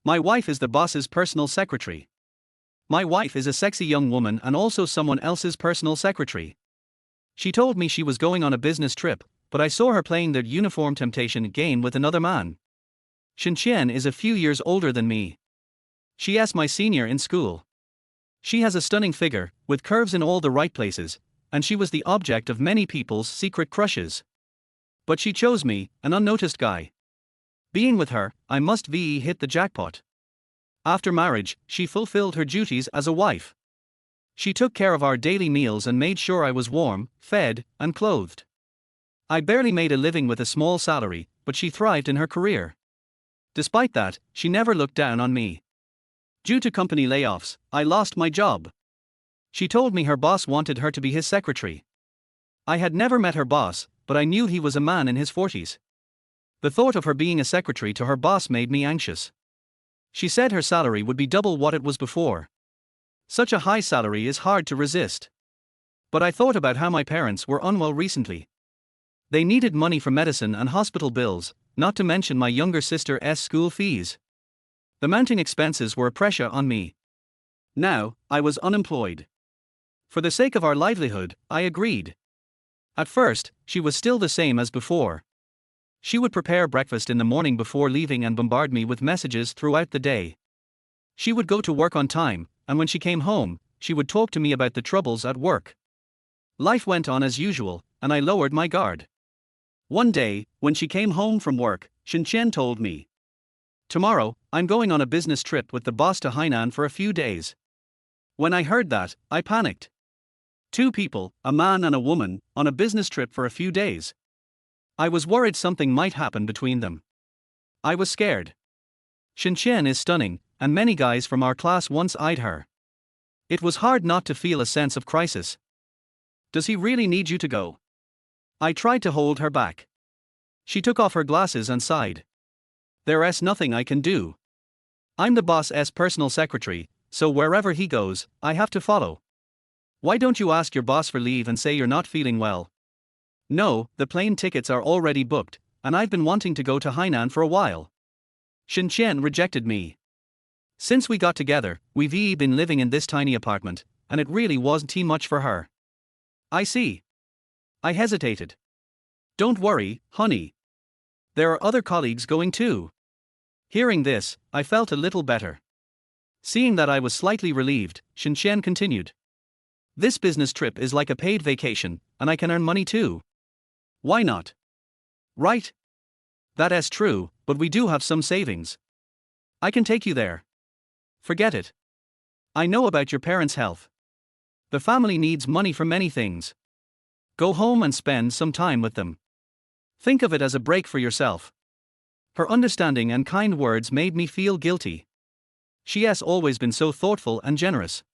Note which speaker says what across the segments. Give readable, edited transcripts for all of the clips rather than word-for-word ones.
Speaker 1: My wife is the boss's personal secretary. My wife is a sexy young woman and also someone else's personal secretary. She told me she was going on a business trip, but I saw her playing the uniform temptation game with another man. Shinqian is a few years older than me. She is my senior in school. She has a stunning figure, with curves in all the right places, and she was the object of many people's secret crushes. But she chose me, an unnoticed guy. Being with her, I must hit the jackpot. After marriage, she fulfilled her duties as a wife. She took care of our daily meals and made sure I was warm, fed, and clothed. I barely made a living with a small salary, but she thrived in her career. Despite that, she never looked down on me. Due to company layoffs, I lost my job. She told me her boss wanted her to be his secretary. I had never met her boss, but I knew he was a man in his 40s. The thought of her being a secretary to her boss made me anxious. She said her salary would be double what it was before. Such a high salary is hard to resist. But I thought about how my parents were unwell recently. They needed money for medicine and hospital bills, not to mention my younger sister's school fees. The mounting expenses were a pressure on me. Now, I was unemployed. For the sake of our livelihood, I agreed. At first, she was still the same as before. She would prepare breakfast in the morning before leaving and bombard me with messages throughout the day. She would go to work on time, and when she came home, she would talk to me about the troubles at work. Life went on as usual, and I lowered my guard. One day, when she came home from work, Shinqian told me, "Tomorrow, I'm going on a business trip with the boss to Hainan for a few days." When I heard that, I panicked. Two people, a man and a woman, on a business trip for a few days. I was worried something might happen between them. I was scared. Shinqian is stunning, and many guys from our class once eyed her. It was hard not to feel a sense of crisis. Does he really need you to go? I tried to hold her back. She took off her glasses and sighed. There's nothing I can do. I'm the boss's personal secretary, so wherever he goes, I have to follow. Why don't you ask your boss for leave and say you're not feeling well? No, the plane tickets are already booked, and I've been wanting to go to Hainan for a while. Shinqian rejected me. Since we got together, we've been living in this tiny apartment, and it really wasn't too much for her. I see. I hesitated. Don't worry, honey. There are other colleagues going too. Hearing this, I felt a little better. Seeing that I was slightly relieved, Shinqian continued. This business trip is like a paid vacation, and I can earn money too. Why not? Right? That is true, but we do have some savings. I can take you there. Forget it. I know about your parents' health. The family needs money for many things. Go home and spend some time with them. Think of it as a break for yourself. Her understanding and kind words made me feel guilty. She has always been so thoughtful and generous.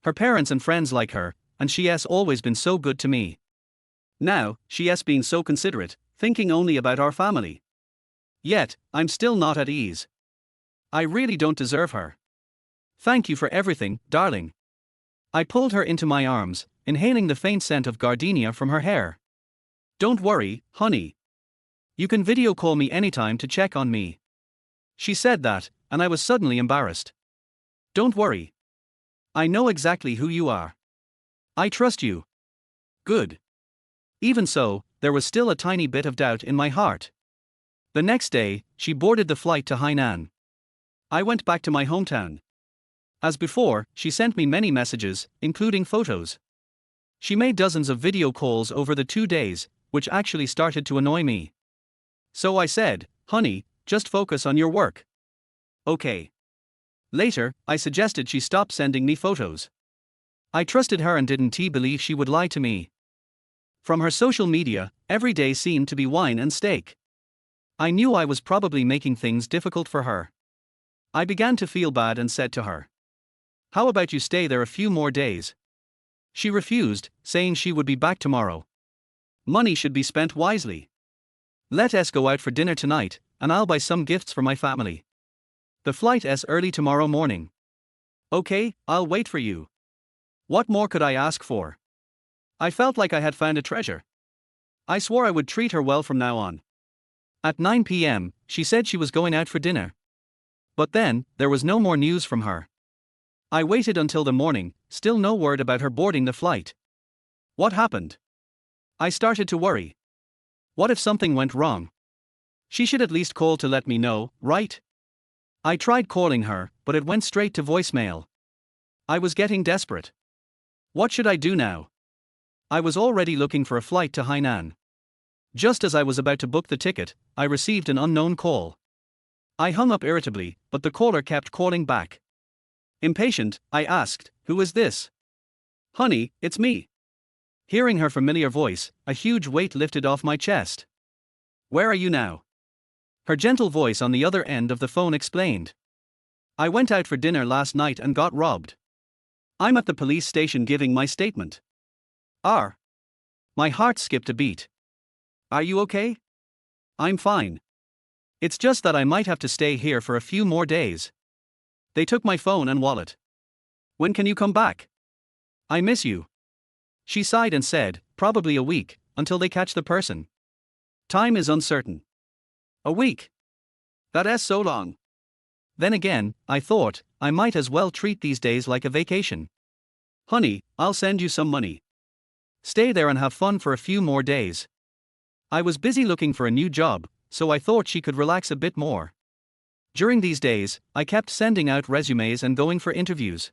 Speaker 1: Her parents and friends like her, and she has always been so good to me. Now, she has been so considerate, thinking only about our family. Yet, I'm still not at ease. I really don't deserve her. Thank you for everything, darling. I pulled her into my arms, inhaling the faint scent of gardenia from her hair. Don't worry, honey. You can video call me anytime to check on me. She said that, and I was suddenly embarrassed. Don't worry. I know exactly who you are. I trust you. Good. Even so, there was still a tiny bit of doubt in my heart. The next day, she boarded the flight to Hainan. I went back to my hometown. As before, she sent me many messages, including photos. She made dozens of video calls over the 2 days, which actually started to annoy me. So I said, honey, just focus on your work. Okay. Later, I suggested she stop sending me photos. I trusted her and didn't believe she would lie to me. From her social media, every day seemed to be wine and steak. I knew I was probably making things difficult for her. I began to feel bad and said to her, how about you stay there a few more days? She refused, saying she would be back tomorrow. Money should be spent wisely. Let us go out for dinner tonight, and I'll buy some gifts for my family. The flight is early tomorrow morning. Okay, I'll wait for you. What more could I ask for? I felt like I had found a treasure. I swore I would treat her well from now on. At 9 p.m., she said she was going out for dinner. But then, there was no more news from her. I waited until the morning, still no word about her boarding the flight. What happened? I started to worry. What if something went wrong? She should at least call to let me know, right? I tried calling her, but it went straight to voicemail. I was getting desperate. What should I do now? I was already looking for a flight to Hainan. Just as I was about to book the ticket, I received an unknown call. I hung up irritably, but the caller kept calling back. Impatient, I asked, "Who is this?" "Honey, it's me." Hearing her familiar voice, a huge weight lifted off my chest. "Where are you now?" Her gentle voice on the other end of the phone explained. "I went out for dinner last night and got robbed. I'm at the police station giving my statement." "Are?" My heart skipped a beat. "Are you okay?" "I'm fine. It's just that I might have to stay here for a few more days. They took my phone and wallet." "When can you come back?" "I miss you." She sighed and said, "Probably a week, until they catch the person. Time is uncertain." "A week? That is so long." Then again, I thought, I might as well treat these days like a vacation. "Honey, I'll send you some money. Stay there and have fun for a few more days." I was busy looking for a new job, so I thought she could relax a bit more. During these days, I kept sending out resumes and going for interviews.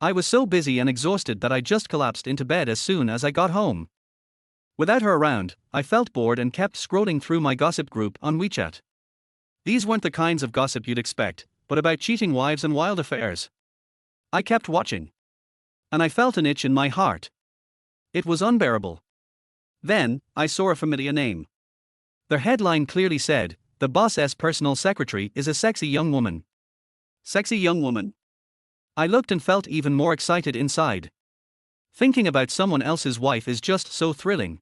Speaker 1: I was so busy and exhausted that I just collapsed into bed as soon as I got home. Without her around, I felt bored and kept scrolling through my gossip group on WeChat. These weren't the kinds of gossip you'd expect, but about cheating wives and wild affairs. I kept watching. And I felt an itch in my heart. It was unbearable. Then, I saw a familiar name. The headline clearly said, "The boss's personal secretary is a sexy young woman." Sexy young woman? I looked and felt even more excited inside. Thinking about someone else's wife is just so thrilling.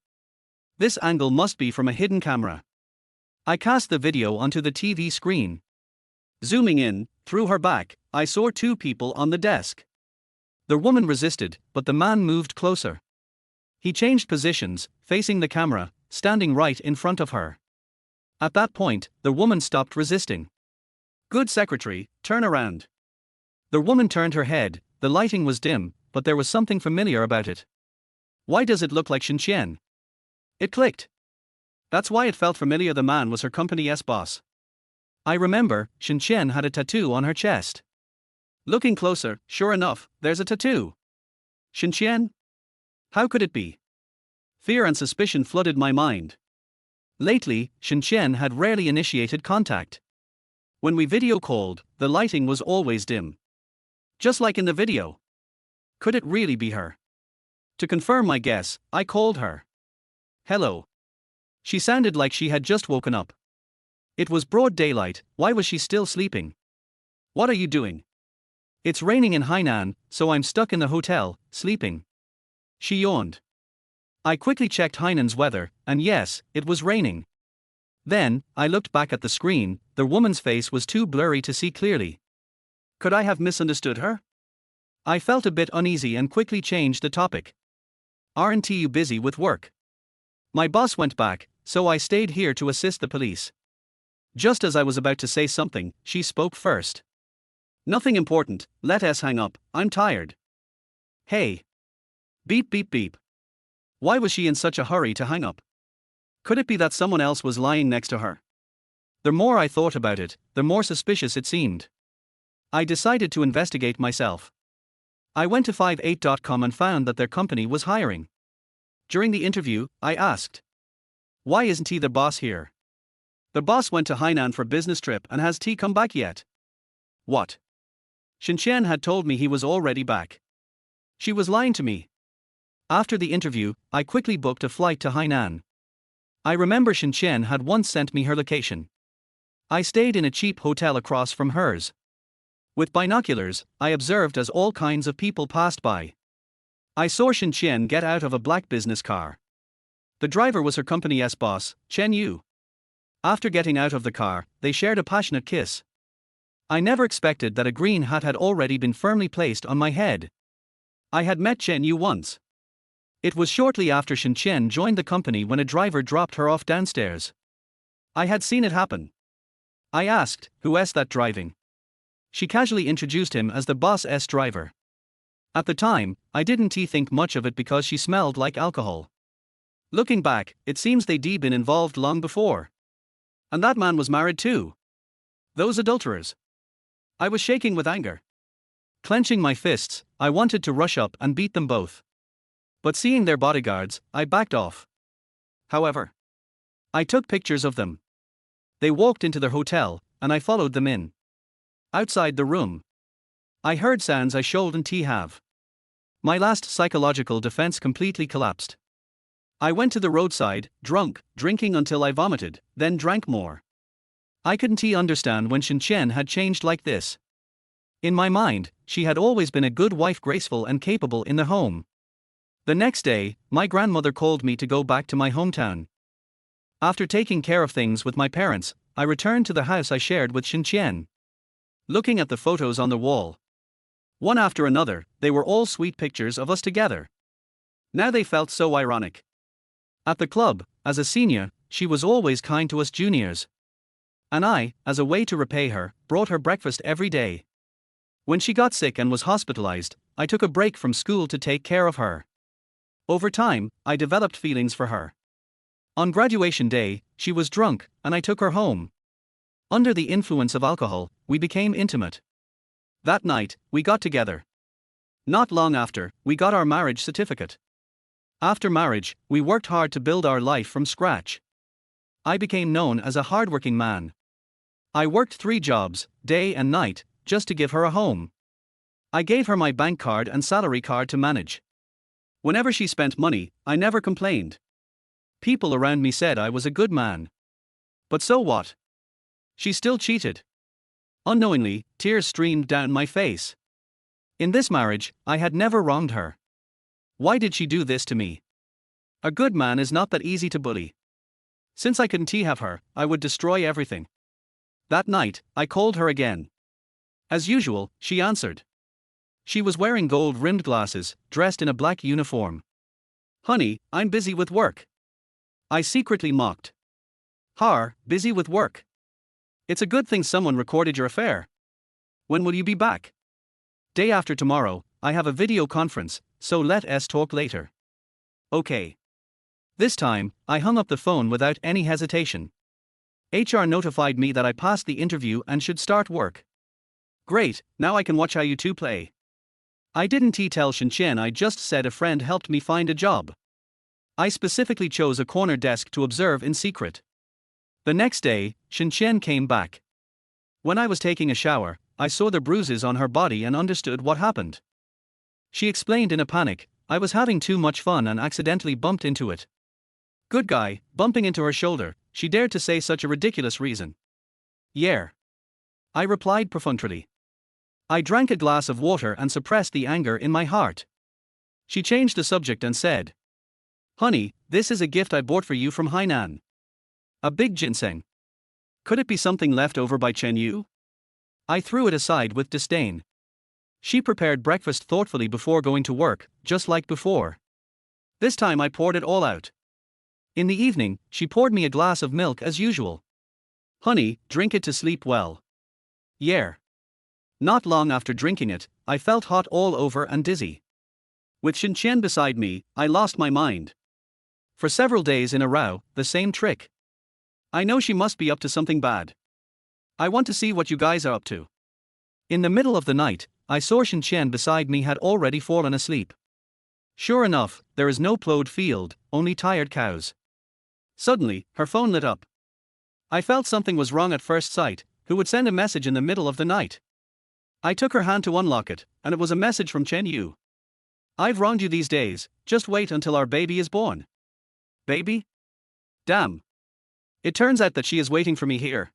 Speaker 1: This angle must be from a hidden camera. I cast the video onto the TV screen. Zooming in, through her back, I saw two people on the desk. The woman resisted, but the man moved closer. He changed positions, facing the camera, standing right in front of her. At that point, the woman stopped resisting. "Good secretary, turn around." The woman turned her head. The lighting was dim, but there was something familiar about it. "Why does it look like Shinqian?" It clicked. That's why it felt familiar. The man was her company's boss. I remember, Shinqian had a tattoo on her chest. Looking closer, sure enough, there's a tattoo. Shinqian? How could it be? Fear and suspicion flooded my mind. Lately, Shinqian had rarely initiated contact. When we video called, the lighting was always dim. Just like in the video. Could it really be her? To confirm my guess, I called her. "Hello." She sounded like she had just woken up. It was broad daylight. Why was she still sleeping? "What are you doing?" "It's raining in Hainan, so I'm stuck in the hotel, sleeping." She yawned. I quickly checked Hainan's weather, and yes, it was raining. Then, I looked back at the screen. The woman's face was too blurry to see clearly. Could I have misunderstood her? I felt a bit uneasy and quickly changed the topic. "Aren't you busy with work?" My boss went back, so I stayed here to assist the police. Just as I was about to say something, she spoke first. "Nothing important, let us hang up, I'm tired." "Hey." Beep beep beep. Why was she in such a hurry to hang up? Could it be that someone else was lying next to her? The more I thought about it, the more suspicious it seemed. I decided to investigate myself. I went to 58.com and found that their company was hiring. During the interview, I asked, "Why isn't he the boss here?" "The boss went to Hainan for business trip and has he come back yet?" "What?" Shinqian had told me he was already back. She was lying to me. After the interview, I quickly booked a flight to Hainan. I remember Shinqian had once sent me her location. I stayed in a cheap hotel across from hers. With binoculars, I observed as all kinds of people passed by. I saw Shinqian get out of a black business car. The driver was her company's boss, Chen Yu. After getting out of the car, they shared a passionate kiss. I never expected that a green hat had already been firmly placed on my head. I had met Chen Yu once. It was shortly after Shinqian joined the company when a driver dropped her off downstairs. I had seen it happen. I asked, "Who is that driving?" She casually introduced him as the boss's driver. At the time, I didn't think much of it because she smelled like alcohol. Looking back, it seems they'd been involved long before. And that man was married too. Those adulterers. I was shaking with anger. Clenching my fists, I wanted to rush up and beat them both. But seeing their bodyguards, I backed off. However, I took pictures of them. They walked into their hotel, and I followed them in. Outside the room, I heard sounds I shouldn't have. My last psychological defense completely collapsed. I went to the roadside, drunk, drinking until I vomited, then drank more. I couldn't understand when Shen had changed like this. In my mind, she had always been a good wife, graceful and capable in the home. The next day, my grandmother called me to go back to my hometown. After taking care of things with my parents, I returned to the house I shared with Shen. Looking at the photos on the wall, one after another, they were all sweet pictures of us together. Now they felt so ironic. At the club, as a senior, she was always kind to us juniors. And I, as a way to repay her, brought her breakfast every day. When she got sick and was hospitalized, I took a break from school to take care of her. Over time, I developed feelings for her. On graduation day, she was drunk, and I took her home. Under the influence of alcohol, we became intimate. That night, we got together. Not long after, we got our marriage certificate. After marriage, we worked hard to build our life from scratch. I became known as a hardworking man. I worked 3 jobs, day and night, just to give her a home. I gave her my bank card and salary card to manage. Whenever she spent money, I never complained. People around me said I was a good man. But so what? She still cheated. Unknowingly, tears streamed down my face. In this marriage, I had never wronged her. Why did she do this to me? A good man is not that easy to bully. Since I couldn't have her, I would destroy everything. That night, I called her again. As usual, she answered. She was wearing gold-rimmed glasses, dressed in a black uniform. "Honey, I'm busy with work." I secretly mocked. "Har, busy with work? It's a good thing someone recorded your affair. When will you be back?" "Day after tomorrow, I have a video conference, so let us talk later." "Okay." This time, I hung up the phone without any hesitation. HR notified me that I passed the interview and should start work. Great, now I can watch how you two play. I didn't tell Shen, I just said a friend helped me find a job. I specifically chose a corner desk to observe in secret. The next day, Shen came back. When I was taking a shower, I saw the bruises on her body and understood what happened. She explained in a panic, "I was having too much fun and accidentally bumped into it." Good guy, bumping into her shoulder, she dared to say such a ridiculous reason. "Yeah," I replied perfunctorily. I drank a glass of water and suppressed the anger in my heart. She changed the subject and said, "Honey, this is a gift I bought for you from Hainan. A big ginseng. Could it be something left over by Chen Yu?" I threw it aside with disdain. She prepared breakfast thoughtfully before going to work, just like before. This time I poured it all out. In the evening, she poured me a glass of milk as usual. "Honey, drink it to sleep well." Yeah. Not long after drinking it, I felt hot all over and dizzy. With Shen beside me, I lost my mind. For several days in a row, the same trick. I know she must be up to something bad. I want to see what you guys are up to. In the middle of the night, I saw Shen beside me had already fallen asleep. Sure enough, there is no plowed field, only tired cows. Suddenly, her phone lit up. I felt something was wrong at first sight. Who would send a message in the middle of the night? I took her hand to unlock it, and it was a message from Chen Yu. "I've wronged you these days, just wait until our baby is born." Baby? Damn. It turns out that she is waiting for me here.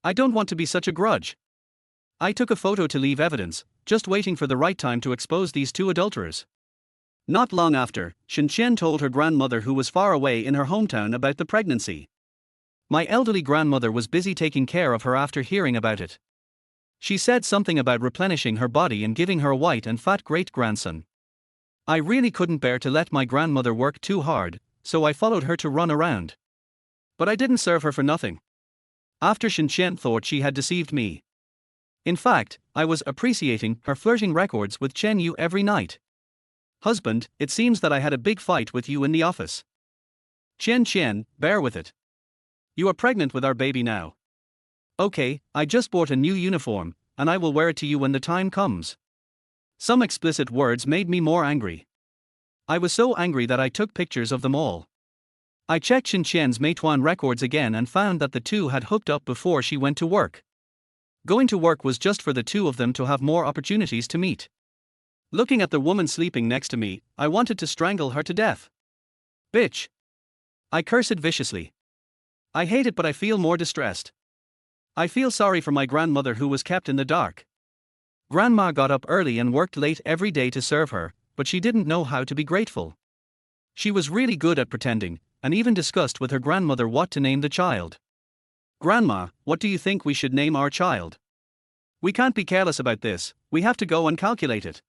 Speaker 1: I don't want to be such a grudge. I took a photo to leave evidence, just waiting for the right time to expose these 2 adulterers. Not long after, Shen told her grandmother who was far away in her hometown about the pregnancy. My elderly grandmother was busy taking care of her after hearing about it. She said something about replenishing her body and giving her a white and fat great-grandson. I really couldn't bear to let my grandmother work too hard, so I followed her to run around. But I didn't serve her for nothing. After Shen thought she had deceived me. In fact, I was appreciating her flirting records with Chen Yu every night. Husband, it seems that I had a big fight with you in the office. Chen, bear with it. You are pregnant with our baby now. Okay, I just bought a new uniform, and I will wear it to you when the time comes. Some explicit words made me more angry. I was so angry that I took pictures of them all. I checked Qian's Meituan records again and found that the two had hooked up before she went to work. Going to work was just for the two of them to have more opportunities to meet. Looking at the woman sleeping next to me, I wanted to strangle her to death. Bitch! I cursed viciously. I hate it, but I feel more distressed. I feel sorry for my grandmother who was kept in the dark. Grandma got up early and worked late every day to serve her, but she didn't know how to be grateful. She was really good at pretending, and even discussed with her grandmother what to name the child. Grandma, what do you think we should name our child? We can't be careless about this, we have to go and calculate it.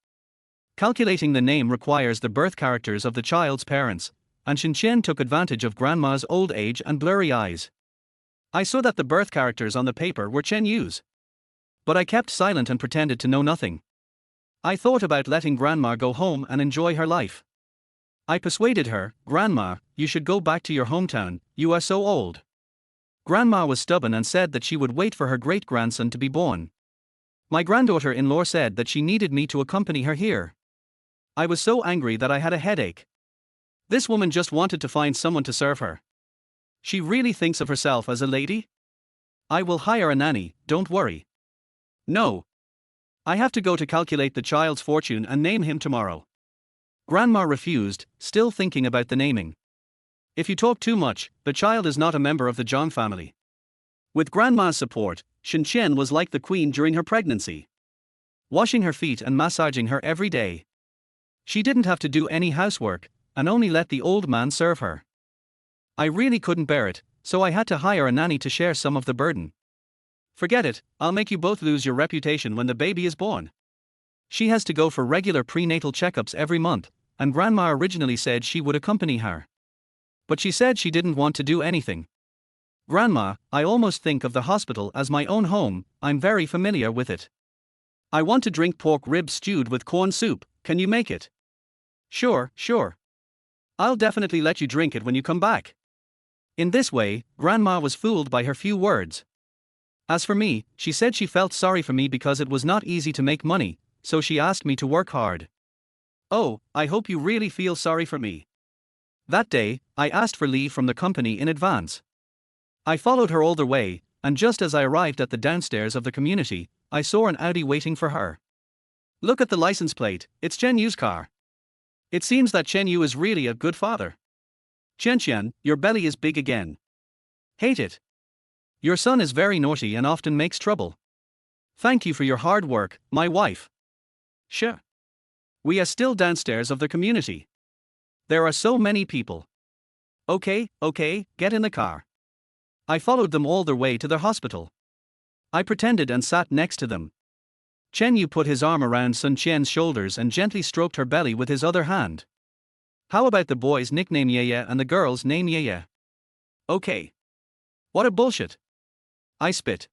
Speaker 1: Calculating the name requires the birth characters of the child's parents, and Qian took advantage of Grandma's old age and blurry eyes. I saw that the birth characters on the paper were Chen Yu's. But I kept silent and pretended to know nothing. I thought about letting Grandma go home and enjoy her life. I persuaded her, Grandma, you should go back to your hometown, you are so old. Grandma was stubborn and said that she would wait for her great-grandson to be born. My granddaughter-in-law said that she needed me to accompany her here. I was so angry that I had a headache. This woman just wanted to find someone to serve her. She really thinks of herself as a lady? I will hire a nanny, don't worry. No. I have to go to calculate the child's fortune and name him tomorrow. Grandma refused, still thinking about the naming. If you talk too much, the child is not a member of the Zhang family. With Grandma's support, Qian was like the queen during her pregnancy. Washing her feet and massaging her every day. She didn't have to do any housework, and only let the old man serve her. I really couldn't bear it, so I had to hire a nanny to share some of the burden. Forget it, I'll make you both lose your reputation when the baby is born. She has to go for regular prenatal checkups every month, and Grandma originally said she would accompany her. But she said she didn't want to do anything. Grandma, I almost think of the hospital as my own home, I'm very familiar with it. I want to drink pork ribs stewed with corn soup, can you make it? Sure. I'll definitely let you drink it when you come back. In this way, Grandma was fooled by her few words. As for me, she said she felt sorry for me because it was not easy to make money, so she asked me to work hard. Oh, I hope you really feel sorry for me. That day, I asked for leave from the company in advance. I followed her all the way, and just as I arrived at the downstairs of the community, I saw an Audi waiting for her. Look at the license plate, it's Chen Yu's car. It seems that Chen Yu is really a good father. Qian, your belly is big again. Hate it. Your son is very naughty and often makes trouble. Thank you for your hard work, my wife. Sure. We are still downstairs of the community. There are so many people. Okay, get in the car. I followed them all the way to their hospital. I pretended and sat next to them. Chen Yu put his arm around Sun Qian's shoulders and gently stroked her belly with his other hand. How about the boy's nickname Yeye and the girl's name Yeye? Okay. What a bullshit. I spit.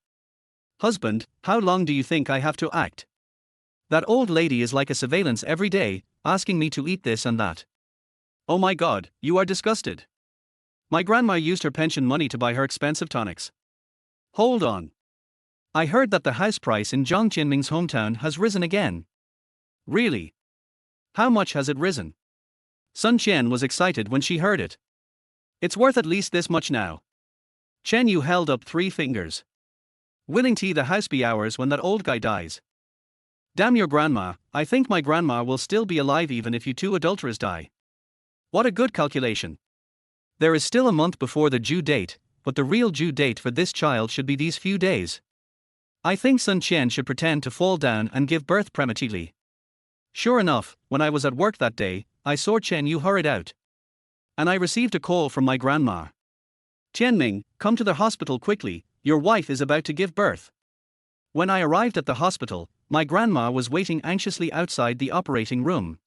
Speaker 1: Husband, how long do you think I have to act? That old lady is like a surveillance every day, asking me to eat this and that. Oh my god, you are disgusted. My grandma used her pension money to buy her expensive tonics. Hold on. I heard that the house price in Zhang Qinming's hometown has risen again. Really? How much has it risen? Sun Qian was excited when she heard it. It's worth at least this much now. Chen Yu held up 3 fingers. Willing to the house be ours when that old guy dies. Damn your grandma, I think my grandma will still be alive even if you 2 adulterers die. What a good calculation. There is still a month before the due date, but the real due date for this child should be these few days. I think Sun Qian should pretend to fall down and give birth prematurely. Sure enough, when I was at work that day, I saw Chen Yu hurried out. And I received a call from my grandma. Tianming, come to the hospital quickly, your wife is about to give birth. When I arrived at the hospital, my grandma was waiting anxiously outside the operating room.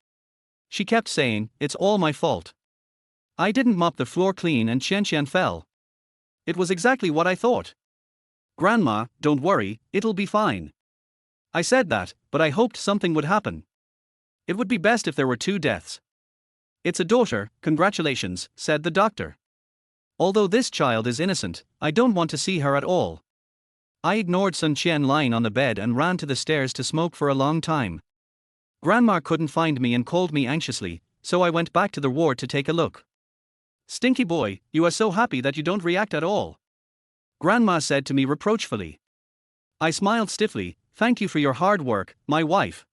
Speaker 1: She kept saying, it's all my fault. I didn't mop the floor clean and Qian fell. It was exactly what I thought. Grandma, don't worry, it'll be fine. I said that, but I hoped something would happen. It would be best if there were 2 deaths. It's a daughter, congratulations, said the doctor. Although this child is innocent, I don't want to see her at all. I ignored Sun Qian lying on the bed and ran to the stairs to smoke for a long time. Grandma couldn't find me and called me anxiously, so I went back to the ward to take a look. Stinky boy, you are so happy that you don't react at all. Grandma said to me reproachfully. I smiled stiffly. Thank you for your hard work, my wife.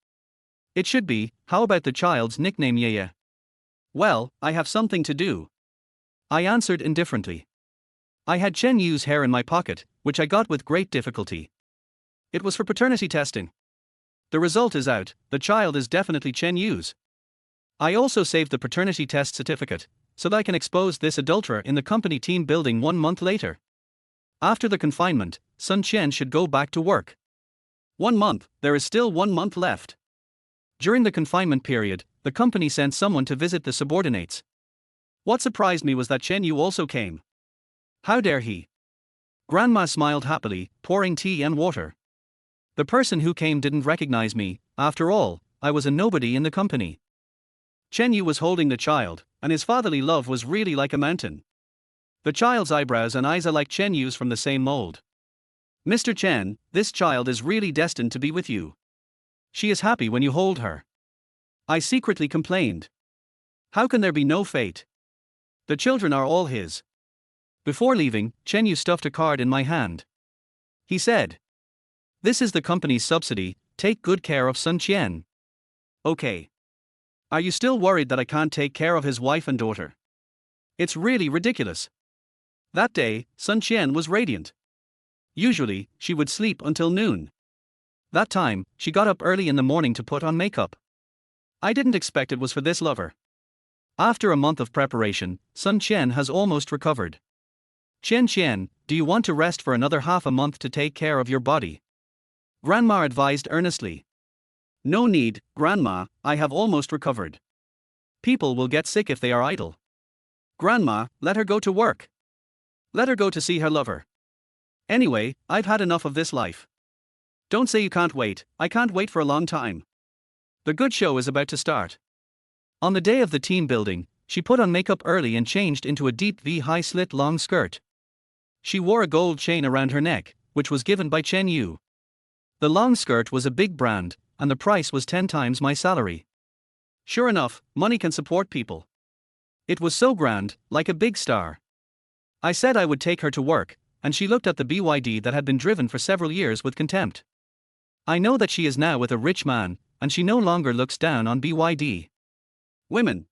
Speaker 1: It should be, how about the child's nickname Yeye? Well, I have something to do. I answered indifferently. I had Chen Yu's hair in my pocket, which I got with great difficulty. It was for paternity testing. The result is out, the child is definitely Chen Yu's. I also saved the paternity test certificate, so that I can expose this adulterer in the company team building 1 month later. After the confinement, Sun Qian should go back to work. 1 month, there is still 1 month left. During the confinement period, the company sent someone to visit the subordinates. What surprised me was that Chen Yu also came. How dare he? Grandma smiled happily, pouring tea and water. The person who came didn't recognize me. After all, I was a nobody in the company. Chen Yu was holding the child, and his fatherly love was really like a mountain. The child's eyebrows and eyes are like Chen Yu's from the same mold. Mr. Chen, this child is really destined to be with you. She is happy when you hold her. I secretly complained. How can there be no fate? The children are all his. Before leaving, Chen Yu stuffed a card in my hand. He said, "This is the company's subsidy, take good care of Sun Qian." Okay. Are you still worried that I can't take care of his wife and daughter? It's really ridiculous. That day, Sun Qian was radiant. Usually, she would sleep until noon. That time, she got up early in the morning to put on makeup. I didn't expect it was for this lover. After a month of preparation, Sun Qian has almost recovered. Qian Qian, do you want to rest for another half a month to take care of your body? Grandma advised earnestly. No need, Grandma, I have almost recovered. People will get sick if they are idle. Grandma, let her go to work. Let her go to see her lover. Anyway, I've had enough of this life. Don't say you can't wait, I can't wait for a long time. The good show is about to start. On the day of the team building, she put on makeup early and changed into a deep V high slit long skirt. She wore a gold chain around her neck, which was given by Chen Yu. The long skirt was a big brand, and the price was 10 times my salary. Sure enough, money can support people. It was so grand, like a big star. I said I would take her to work, and she looked at the BYD that had been driven for several years with contempt. I know that she is now with a rich man, and she no longer looks down on BYD. Women.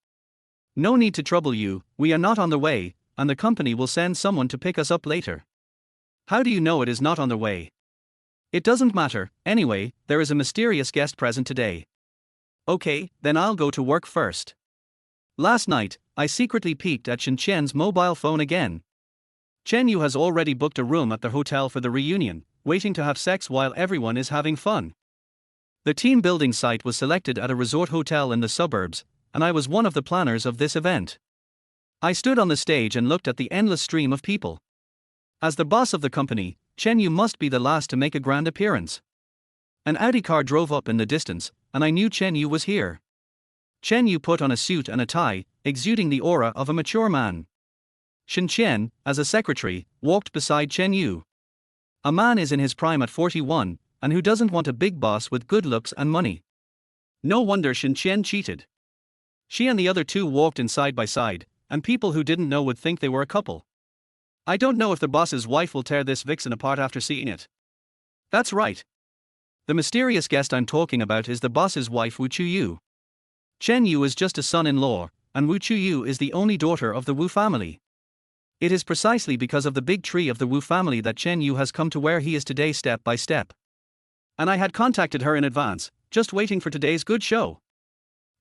Speaker 1: No need to trouble you, we are not on the way, and the company will send someone to pick us up later. How do you know it is not on the way? It doesn't matter, anyway, there is a mysterious guest present today. Okay, then I'll go to work first. Last night, I secretly peeked at Shen Qian's mobile phone again. Chen Yu has already booked a room at the hotel for the reunion, waiting to have sex while everyone is having fun. The team building site was selected at a resort hotel in the suburbs, and I was one of the planners of this event. I stood on the stage and looked at the endless stream of people. As the boss of the company, Chen Yu must be the last to make a grand appearance. An Audi car drove up in the distance, and I knew Chen Yu was here. Chen Yu put on a suit and a tie, exuding the aura of a mature man. Shen Qian, as a secretary, walked beside Chen Yu. A man is in his prime at 41, and who doesn't want a big boss with good looks and money? No wonder Shen Qian cheated. She and the other two walked in side by side, and people who didn't know would think they were a couple. I don't know if the boss's wife will tear this vixen apart after seeing it. That's right. The mysterious guest I'm talking about is the boss's wife Wu Chuyu. Chen Yu is just a son-in-law, and Wu Chuyu is the only daughter of the Wu family. It is precisely because of the big tree of the Wu family that Chen Yu has come to where he is today step by step. And I had contacted her in advance, just waiting for today's good show.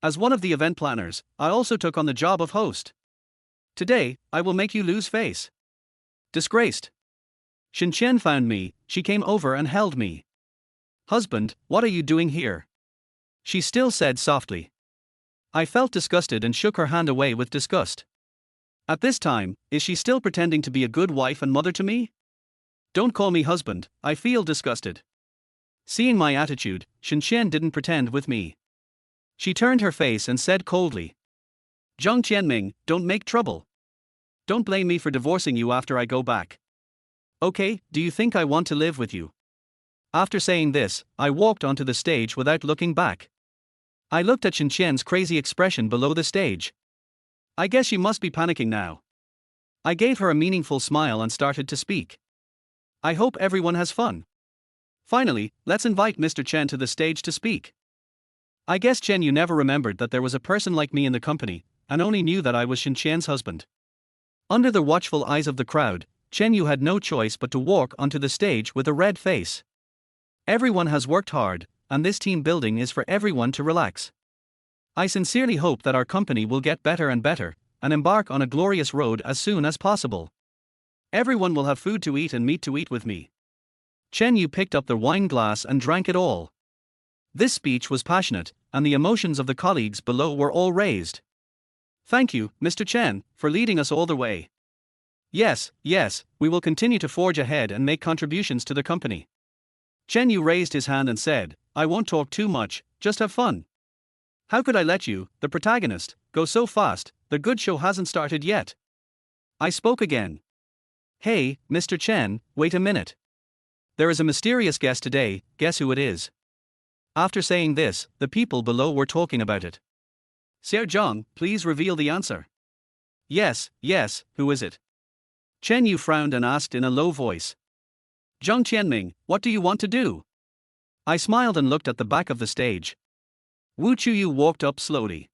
Speaker 1: As one of the event planners, I also took on the job of host. Today, I will make you lose face. Disgraced. Shen Qian found me, she came over and held me. Husband, what are you doing here? She still said softly. I felt disgusted and shook her hand away with disgust. At this time, is she still pretending to be a good wife and mother to me? Don't call me husband, I feel disgusted. Seeing my attitude, Shenxian didn't pretend with me. She turned her face and said coldly, Zhang Qianming, don't make trouble. Don't blame me for divorcing you after I go back. Okay, do you think I want to live with you? After saying this, I walked onto the stage without looking back. I looked at Shenxian's crazy expression below the stage. I guess she must be panicking now. I gave her a meaningful smile and started to speak. I hope everyone has fun. Finally, let's invite Mr. Chen to the stage to speak. I guess Chen you never remembered that there was a person like me in the company, and only knew that I was Shenxian's husband. Under the watchful eyes of the crowd, Chen Yu had no choice but to walk onto the stage with a red face. Everyone has worked hard, and this team building is for everyone to relax. I sincerely hope that our company will get better and better, and embark on a glorious road as soon as possible. Everyone will have food to eat and meat to eat with me. Chen Yu picked up the wine glass and drank it all. This speech was passionate, and the emotions of the colleagues below were all raised. Thank you, Mr. Chen, for leading us all the way. Yes, we will continue to forge ahead and make contributions to the company. Chen Yu raised his hand and said, I won't talk too much, just have fun. How could I let you, the protagonist, go so fast? The good show hasn't started yet. I spoke again. Hey, Mr. Chen, wait a minute. There is a mysterious guest today, guess who it is? After saying this, the people below were talking about it. Xiao Zhang, please reveal the answer. Yes, who is it? Chen Yu frowned and asked in a low voice. Zhang Qianming, what do you want to do? I smiled and looked at the back of the stage. Wu Chuyu walked up slowly.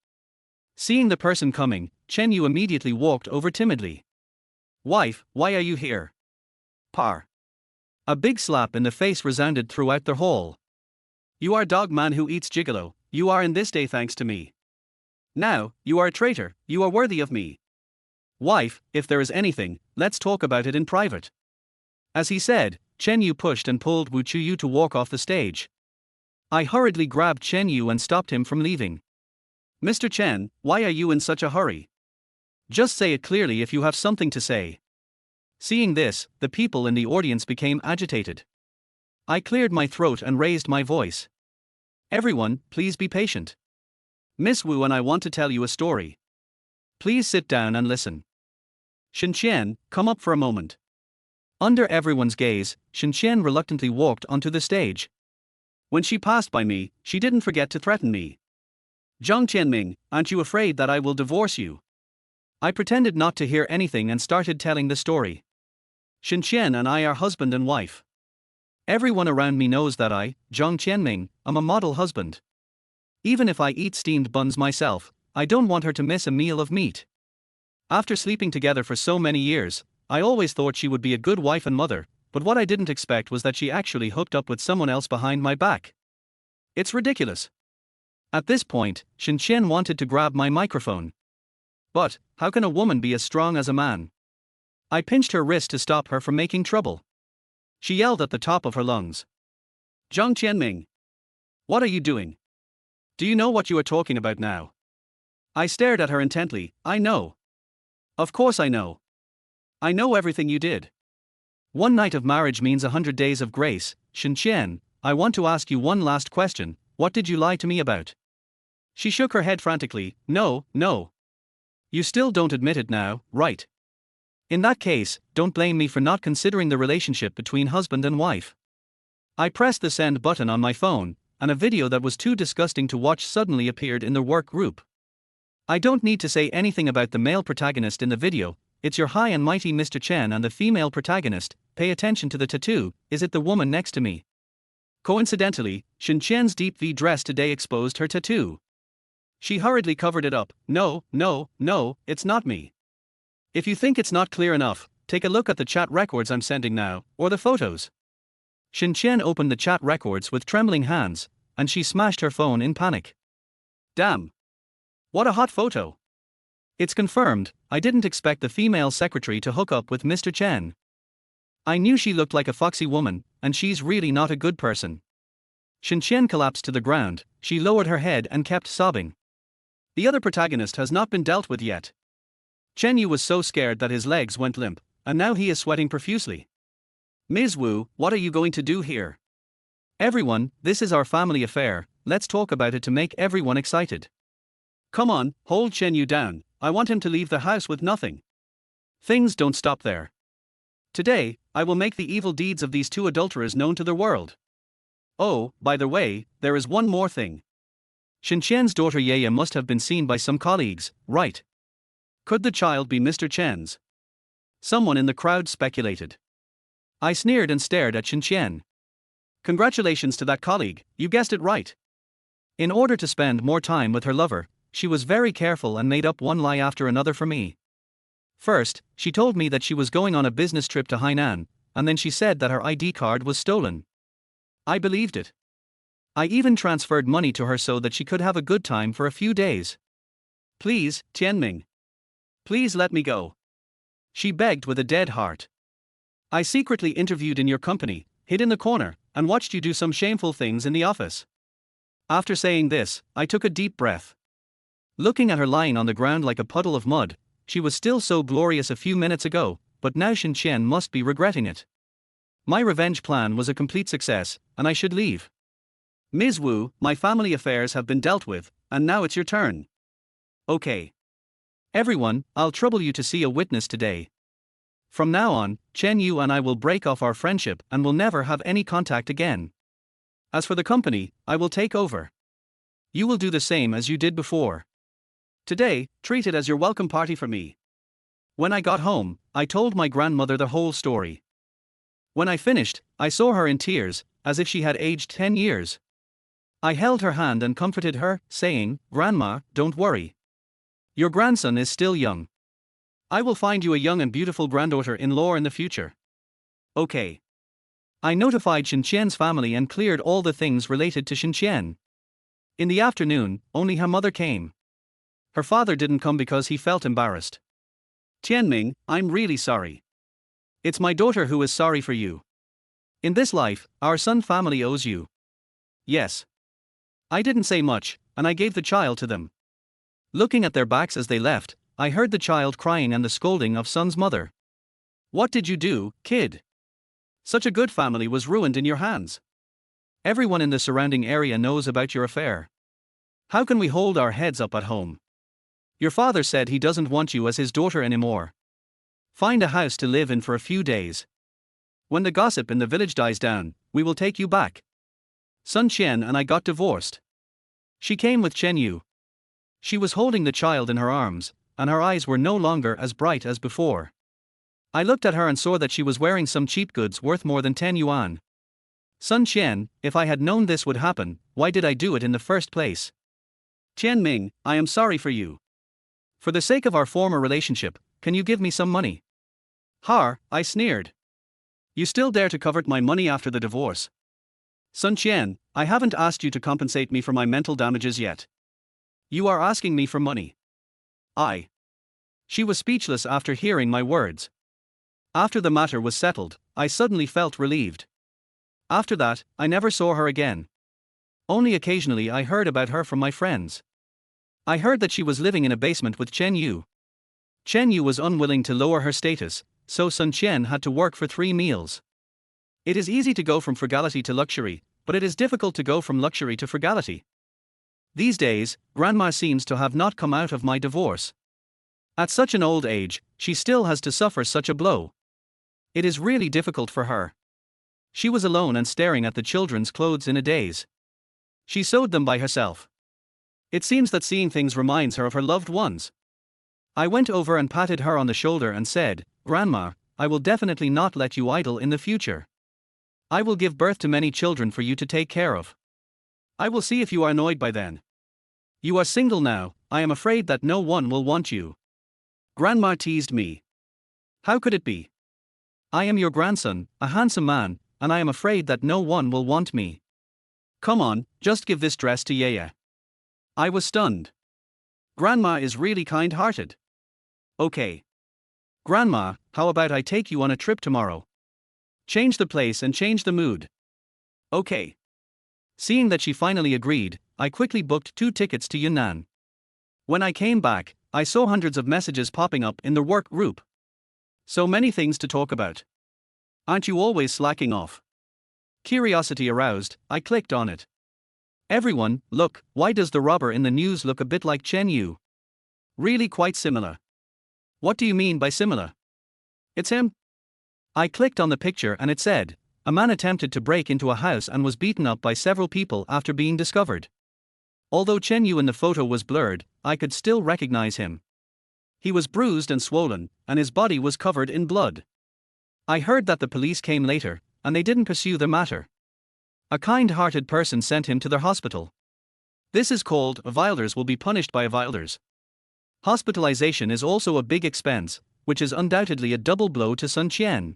Speaker 1: Seeing the person coming, Chen Yu immediately walked over timidly. Wife, why are you here? Par. A big slap in the face resounded throughout the hall. You are dog man who eats gigolo, you are in this day thanks to me. Now, you are a traitor, you are worthy of me. Wife, if there is anything, let's talk about it in private. As he said, Chen Yu pushed and pulled Wu Chuyu to walk off the stage. I hurriedly grabbed Chen Yu and stopped him from leaving. Mr. Chen, why are you in such a hurry? Just say it clearly if you have something to say. Seeing this, the people in the audience became agitated. I cleared my throat and raised my voice. Everyone, please be patient. Miss Wu and I want to tell you a story. Please sit down and listen. Shenxian, come up for a moment. Under everyone's gaze, Shenxian reluctantly walked onto the stage. When she passed by me, she didn't forget to threaten me. Zhang Qianming, aren't you afraid that I will divorce you? I pretended not to hear anything and started telling the story. Shenxian and I are husband and wife. Everyone around me knows that I, Zhang Qianming, am a model husband. Even if I eat steamed buns myself, I don't want her to miss a meal of meat. After sleeping together for so many years, I always thought she would be a good wife and mother, but what I didn't expect was that she actually hooked up with someone else behind my back. It's ridiculous. At this point, Shenxian wanted to grab my microphone. But, how can a woman be as strong as a man? I pinched her wrist to stop her from making trouble. She yelled at the top of her lungs. Zhang Qianming. What are you doing? Do you know what you are talking about now? I stared at her intently. I know. Of course I know. I know everything you did. One night of marriage means 100 days of grace. Shenxian, I want to ask you one last question. What did you lie to me about? She shook her head frantically. No. You still don't admit it now, right? In that case, don't blame me for not considering the relationship between husband and wife. I pressed the send button on my phone, and a video that was too disgusting to watch suddenly appeared in the work group. I don't need to say anything about the male protagonist in the video. It's your high and mighty Mr. Chen, and the female protagonist. Pay attention to the tattoo. Is it the woman next to me? Coincidentally, Shenxian's deep V dress today exposed her tattoo. She hurriedly covered it up. No, it's not me. If you think it's not clear enough, take a look at the chat records I'm sending now, or the photos. Shenxian opened the chat records with trembling hands, and she smashed her phone in panic. Damn. What a hot photo. It's confirmed. I didn't expect the female secretary to hook up with Mr. Chen. I knew she looked like a foxy woman, and she's really not a good person. Shenxian collapsed to the ground. She lowered her head and kept sobbing. The other protagonist has not been dealt with yet. Chen Yu was so scared that his legs went limp, and now he is sweating profusely. Ms. Wu, what are you going to do here? Everyone, this is our family affair, let's talk about it to make everyone excited. Come on, hold Chen Yu down, I want him to leave the house with nothing. Things don't stop there. Today, I will make the evil deeds of these two adulterers known to the world. Oh, by the way, there is one more thing. Shen Qian's daughter Yaya must have been seen by some colleagues, right? Could the child be Mr. Chen's? Someone in the crowd speculated. I sneered and stared at Shen Qian. Congratulations to that colleague, you guessed it right. In order to spend more time with her lover, she was very careful and made up one lie after another for me. First, she told me that she was going on a business trip to Hainan, and then she said that her ID card was stolen. I believed it. I even transferred money to her so that she could have a good time for a few days. Please, Tianming. Please let me go. She begged with a dead heart. I secretly interviewed in your company, hid in the corner, and watched you do some shameful things in the office. After saying this, I took a deep breath. Looking at her lying on the ground like a puddle of mud, she was still so glorious a few minutes ago, but now Shen Qian must be regretting it. My revenge plan was a complete success, and I should leave. Ms. Wu, my family affairs have been dealt with, and now it's your turn. Okay. Everyone, I'll trouble you to see a witness today. From now on, Chen Yu and I will break off our friendship and will never have any contact again. As for the company, I will take over. You will do the same as you did before. Today, treat it as your welcome party for me. When I got home, I told my grandmother the whole story. When I finished, I saw her in tears, as if she had aged 10 years. I held her hand and comforted her, saying, "Grandma, don't worry. Your grandson is still young. I will find you a young and beautiful granddaughter-in-law in the future." Okay. I notified Shen Qian's family and cleared all the things related to Shen Qian. In the afternoon, only her mother came. Her father didn't come because he felt embarrassed. Tianming, I'm really sorry. It's my daughter who is sorry for you. In this life, our Sun family owes you. Yes. I didn't say much, and I gave the child to them. Looking at their backs as they left, I heard the child crying and the scolding of Sun's mother. What did you do, kid? Such a good family was ruined in your hands. Everyone in the surrounding area knows about your affair. How can we hold our heads up at home? Your father said he doesn't want you as his daughter anymore. Find a house to live in for a few days. When the gossip in the village dies down, we will take you back. Sun Qian and I got divorced. She came with Chen Yu. She was holding the child in her arms, and her eyes were no longer as bright as before. I looked at her and saw that she was wearing some cheap goods worth more than 10 yuan. Sun Qian, if I had known this would happen, why did I do it in the first place? Tianming, I am sorry for you. For the sake of our former relationship, can you give me some money? Har, I sneered. You still dare to covet my money after the divorce? Sun Qian, I haven't asked you to compensate me for my mental damages yet. You are asking me for money. She was speechless after hearing my words. After the matter was settled, I suddenly felt relieved. After that, I never saw her again. Only occasionally I heard about her from my friends. I heard that she was living in a basement with Chen Yu. Chen Yu was unwilling to lower her status, so Sun Qian had to work for 3 meals. It is easy to go from frugality to luxury, but it is difficult to go from luxury to frugality. These days, Grandma seems to have not come out of my divorce. At such an old age, she still has to suffer such a blow. It is really difficult for her. She was alone and staring at the children's clothes in a daze. She sewed them by herself. It seems that seeing things reminds her of her loved ones. I went over and patted her on the shoulder and said, "Grandma, I will definitely not let you idle in the future. I will give birth to many children for you to take care of. I will see if you are annoyed by then. You are single now, I am afraid that no one will want you." Grandma teased me. How could it be? I am your grandson, a handsome man, and I am afraid that no one will want me. Come on, just give this dress to Yaya. I was stunned. Grandma is really kind-hearted. Okay. Grandma, how about I take you on a trip tomorrow? Change the place and change the mood. Okay. Seeing that she finally agreed, I quickly booked 2 tickets to Yunnan. When I came back, I saw hundreds of messages popping up in the work group. So many things to talk about. Aren't you always slacking off? Curiosity aroused, I clicked on it. Everyone, look, why does the robber in the news look a bit like Chen Yu? Really quite similar. What do you mean by similar? It's him. I clicked on the picture and it said, a man attempted to break into a house and was beaten up by several people after being discovered. Although Chen Yu in the photo was blurred, I could still recognize him. He was bruised and swollen, and his body was covered in blood. I heard that the police came later, and they didn't pursue the matter. A kind-hearted person sent him to their hospital. This is called, violers will be punished by violers. Hospitalization is also a big expense, which is undoubtedly a double blow to Sun Qian.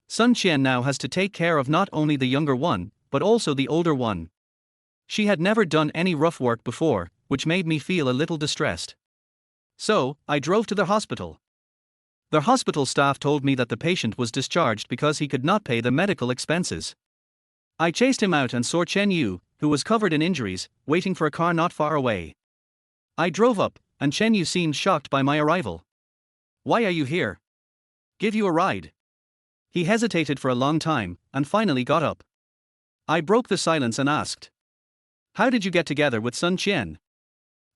Speaker 1: Sun Qian now has to take care of not only the younger one, but also the older one. She had never done any rough work before, which made me feel a little distressed. So, I drove to the hospital. The hospital staff told me that the patient was discharged because he could not pay the medical expenses. I chased him out and saw Chen Yu, who was covered in injuries, waiting for a car not far away. I drove up, and Chen Yu seemed shocked by my arrival. Why are you here? Give you a ride. He hesitated for a long time, and finally got up. I broke the silence and asked, how did you get together with Sun Qian?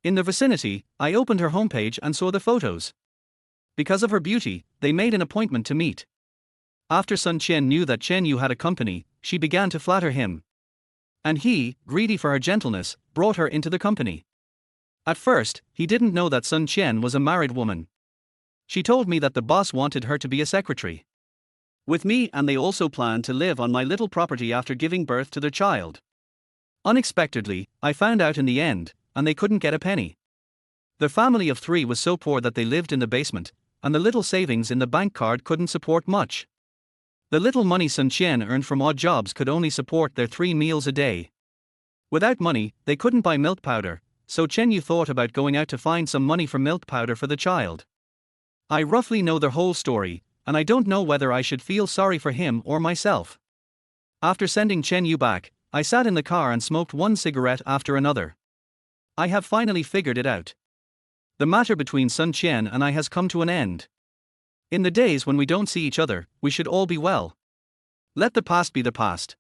Speaker 1: In the vicinity, I opened her homepage and saw the photos. Because of her beauty, they made an appointment to meet. After Sun Qian knew that Chen Yu had a company, she began to flatter him. And he, greedy for her gentleness, brought her into the company. At first, he didn't know that Sun Qian was a married woman. She told me that the boss wanted her to be a secretary with me, and they also planned to live on my little property after giving birth to their child. Unexpectedly, I found out in the end, and they couldn't get a penny. Their family of 3 was so poor that they lived in the basement, and the little savings in the bank card couldn't support much. The little money Sun Qian earned from odd jobs could only support their 3 meals a day. Without money, they couldn't buy milk powder, so Chen Yu thought about going out to find some money for milk powder for the child. I roughly know their whole story, and I don't know whether I should feel sorry for him or myself. After sending Chen Yu back, I sat in the car and smoked one cigarette after another. I have finally figured it out. The matter between Sun Qian and I has come to an end. In the days when we don't see each other, we should all be well. Let the past be the past.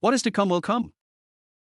Speaker 1: What is to come will come.